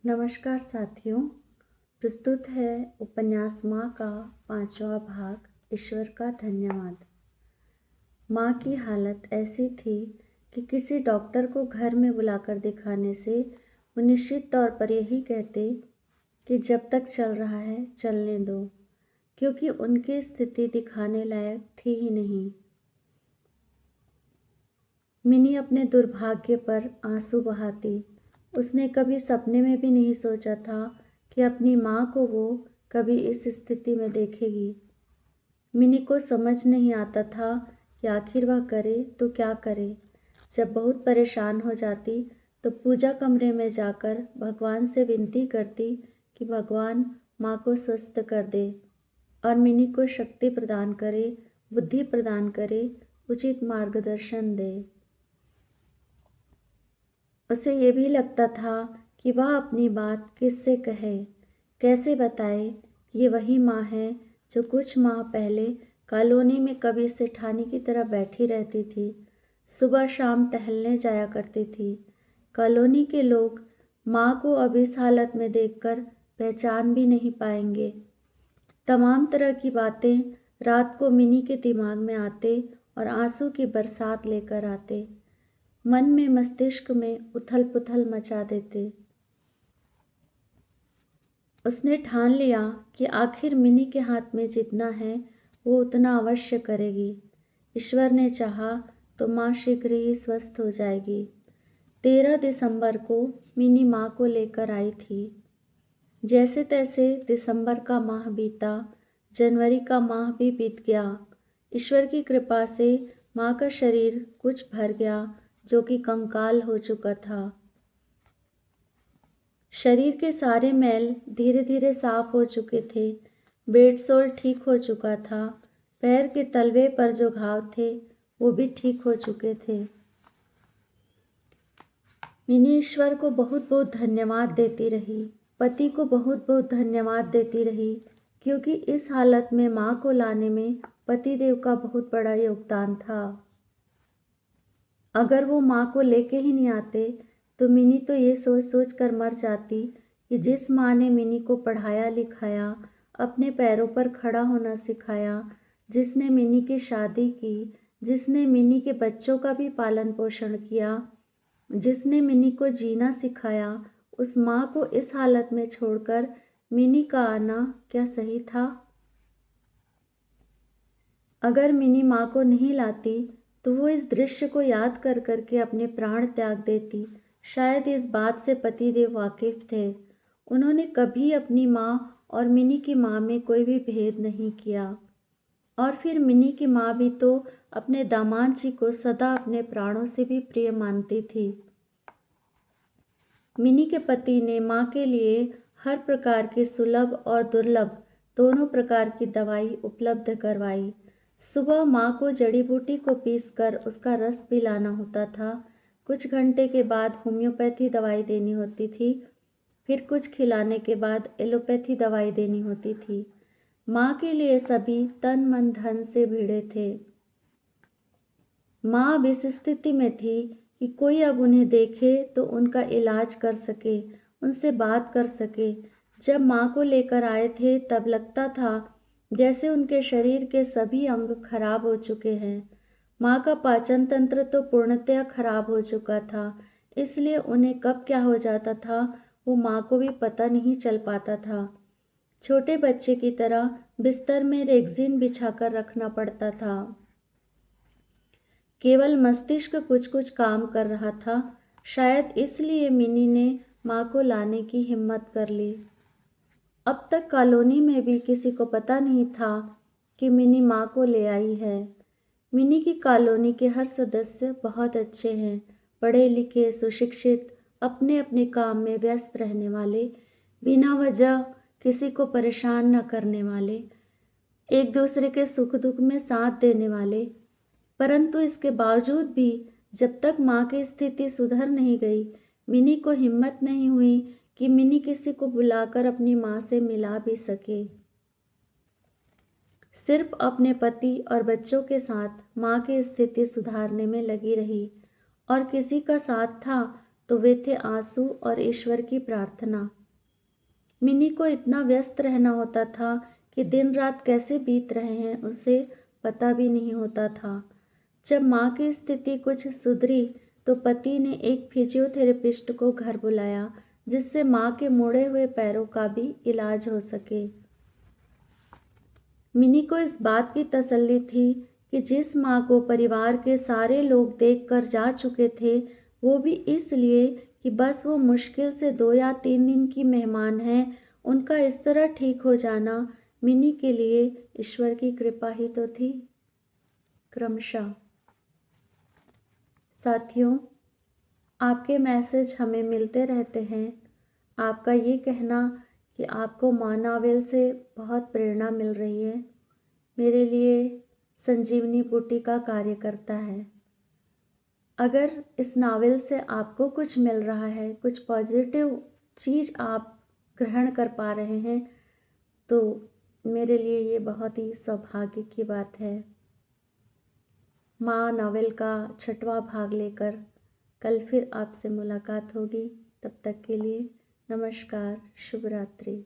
नमस्कार साथियों। प्रस्तुत है उपन्यास माँ का 5वां भाग, ईश्वर का धन्यवाद। माँ की हालत ऐसी थी कि किसी डॉक्टर को घर में बुलाकर दिखाने से वो निश्चित तौर पर यही कहते कि जब तक चल रहा है चलने दो, क्योंकि उनकी स्थिति दिखाने लायक थी ही नहीं। मिनी अपने दुर्भाग्य पर आंसू बहाती। उसने कभी सपने में भी नहीं सोचा था कि अपनी माँ को वो कभी इस स्थिति में देखेगी। मिनी को समझ नहीं आता था कि आखिर वह करे तो क्या करे। जब बहुत परेशान हो जाती तो पूजा कमरे में जाकर भगवान से विनती करती कि भगवान माँ को स्वस्थ कर दे और मिनी को शक्ति प्रदान करे, बुद्धि प्रदान करे, उचित मार्गदर्शन दे। उसे ये भी लगता था कि वह अपनी बात किससे कहे, कैसे बताए कि ये वही माँ है जो कुछ माह पहले कॉलोनी में कभी सेठानी की तरह बैठी रहती थी, सुबह शाम टहलने जाया करती थी। कॉलोनी के लोग माँ को अब इस हालत में देखकर पहचान भी नहीं पाएंगे। तमाम तरह की बातें रात को मिनी के दिमाग में आते और आंसू की बरसात लेकर आते, मन में मस्तिष्क में उथल पुथल मचा देते। उसने ठान लिया कि आखिर मिनी के हाथ में जितना है वो उतना अवश्य करेगी। ईश्वर ने चाहा तो माँ शीघ्र ही स्वस्थ हो जाएगी। 13 दिसंबर को मिनी माँ को लेकर आई थी। जैसे तैसे दिसंबर का माह बीता, जनवरी का माह भी बीत गया। ईश्वर की कृपा से माँ का शरीर कुछ भर गया, जो कि कंकाल हो चुका था। शरीर के सारे मैल धीरे धीरे साफ हो चुके थे। बेडसोल ठीक हो चुका था। पैर के तलवे पर जो घाव थे वो भी ठीक हो चुके थे। मिनी ईश्वर को बहुत बहुत धन्यवाद देती रही, पति को बहुत बहुत धन्यवाद देती रही, क्योंकि इस हालत में माँ को लाने में पतिदेव का बहुत बड़ा योगदान था। अगर वो माँ को लेके ही नहीं आते तो मिनी तो ये सोच सोच कर मर जाती कि जिस माँ ने मिनी को पढ़ाया लिखाया, अपने पैरों पर खड़ा होना सिखाया, जिसने मिनी की शादी की, जिसने मिनी के बच्चों का भी पालन पोषण किया, जिसने मिनी को जीना सिखाया, उस माँ को इस हालत में छोड़कर मिनी का आना क्या सही था? अगर मिनी माँ को नहीं लाती तो वो इस दृश्य को याद कर करके अपने प्राण त्याग देती। शायद इस बात से पतिदेव वाकिफ थे। उन्होंने कभी अपनी माँ और मिनी की माँ में कोई भी भेद नहीं किया। और फिर मिनी की माँ भी तो अपने दामाद जी को सदा अपने प्राणों से भी प्रिय मानती थी। मिनी के पति ने माँ के लिए हर प्रकार की सुलभ और दुर्लभ दोनों प्रकार की दवाई उपलब्ध करवाई। सुबह माँ को जड़ी बूटी को पीसकर उसका रस पिलाना होता था। कुछ घंटे के बाद होम्योपैथी दवाई देनी होती थी। फिर कुछ खिलाने के बाद एलोपैथी दवाई देनी होती थी। माँ के लिए सभी तन मन धन से भिड़े थे। माँ अब इस स्थिति में थी कि कोई अब उन्हें देखे तो उनका इलाज कर सके, उनसे बात कर सके। जब माँ को लेकर आए थे तब लगता था जैसे उनके शरीर के सभी अंग खराब हो चुके हैं। माँ का पाचन तंत्र तो पूर्णतया खराब हो चुका था, इसलिए उन्हें कब क्या हो जाता था वो माँ को भी पता नहीं चल पाता था। छोटे बच्चे की तरह बिस्तर में रेक्सिन बिछाकर रखना पड़ता था। केवल मस्तिष्क कुछ कुछ काम कर रहा था। शायद इसलिए मिनी ने माँ को लाने की हिम्मत कर ली। अब तक कॉलोनी में भी किसी को पता नहीं था कि मिनी माँ को ले आई है। मिनी की कॉलोनी के हर सदस्य बहुत अच्छे हैं, पढ़े लिखे, सुशिक्षित, अपने अपने काम में व्यस्त रहने वाले, बिना वजह किसी को परेशान न करने वाले, एक दूसरे के सुख दुख में साथ देने वाले। परंतु इसके बावजूद भी जब तक माँ की स्थिति सुधर नहीं गई, मिनी को हिम्मत नहीं हुई कि मिनी किसी को बुलाकर अपनी माँ से मिला भी सके। सिर्फ अपने पति और बच्चों के साथ माँ की स्थिति सुधारने में लगी रही, और किसी का साथ था तो वे थे आंसू और ईश्वर की प्रार्थना। मिनी को इतना व्यस्त रहना होता था कि दिन रात कैसे बीत रहे हैं उसे पता भी नहीं होता था। जब माँ की स्थिति कुछ सुधरी तो पति ने एक फिजियोथेरेपिस्ट को घर बुलाया, जिससे माँ के मुड़े हुए पैरों का भी इलाज हो सके। मिनी को इस बात की तसल्ली थी कि जिस माँ को परिवार के सारे लोग देखकर जा चुके थे, वो भी इसलिए कि बस वो मुश्किल से 2 या 3 दिन की मेहमान है, उनका इस तरह ठीक हो जाना मिनी के लिए ईश्वर की कृपा ही तो थी। क्रमशः साथियों, आपके मैसेज हमें मिलते रहते हैं। आपका ये कहना कि आपको माँ नावल से बहुत प्रेरणा मिल रही है, मेरे लिए संजीवनी बूटी का कार्य करता है। अगर इस नावल से आपको कुछ मिल रहा है, कुछ पॉजिटिव चीज़ आप ग्रहण कर पा रहे हैं, तो मेरे लिए ये बहुत ही सौभाग्य की बात है। माँ नावल का 6वां भाग लेकर कल फिर आपसे मुलाकात होगी। तब तक के लिए नमस्कार, शुभ रात्रि।